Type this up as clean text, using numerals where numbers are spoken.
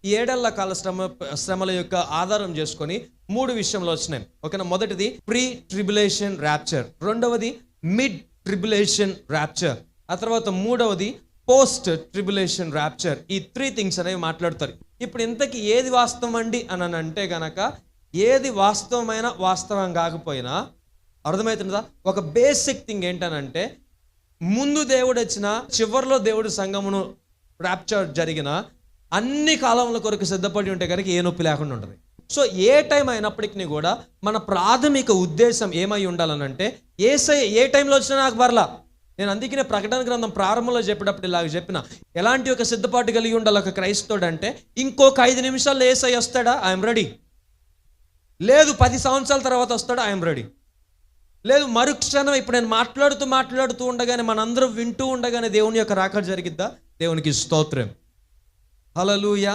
ఈ 7 ఏళ్ల కాల శ్రమల యొక్క ఆధారం చేసుకొని 3 విషయంలో వచ్చినాయి. ఓకేనా? మొదటిది ప్రీ ట్రిబులేషన్ ర్యాప్చర్, రెండవది మిడ్ ట్రిబులేషన్ ర్యాప్చర్, ఆ తర్వాత మూడవది పోస్ట్ ట్రిబులేషన్ ర్యాప్చర్. ఈ 3 థింగ్స్ అనేవి మాట్లాడతారు. ఇప్పుడు ఇంతకీ ఏది వాస్తవం అండి అని అంటే గనక, ఏది వాస్తవమైన వాస్తవం కాకపోయినా అర్థమవుతుందా? ఒక బేసిక్ థింగ్ ఏంటనంటే, ముందు దేవుడు వచ్చిన, చివరిలో దేవుడు సంఘమును ర్యాప్చర్ జరిగిన అన్ని కాలముల కొరకు సిద్ధపడి ఉంటే కనుక ఏ నొప్పి లేకుండా ఉంటుంది. సో ఏ టైం అయినప్పటికీ కూడా మన ప్రాథమిక ఉద్దేశం ఏమై ఉండాలనంటే, యేసయ్య ఏ టైంలో వచ్చినా నాకు పర్లా. నేను అందుకనే ప్రకటన గ్రంథం ప్రారంభంలో చెప్పేటప్పుడు ఇలాగ చెప్పిన, ఎలాంటి ఒక సిద్ధపాటు కలిగి ఉండాలి ఒక క్రైస్తవుడు అంటే, ఇంకొక 5 నిమిషాల్లో యేసయ్య వస్తాడా, ఐఎమ్ రెడీ. లేదు 10 సంవత్సరాల తర్వాత వస్తాడా, ఐఎమ్ రెడీ. లేదు మరుక్షణం ఇప్పుడు నేను మాట్లాడుతూ ఉండగానే, మనందరం వింటూ ఉండగానే దేవుని యొక్క రాకడ జరిగిద్దా? దేవునికి స్తోత్రం. హల్లెలూయా.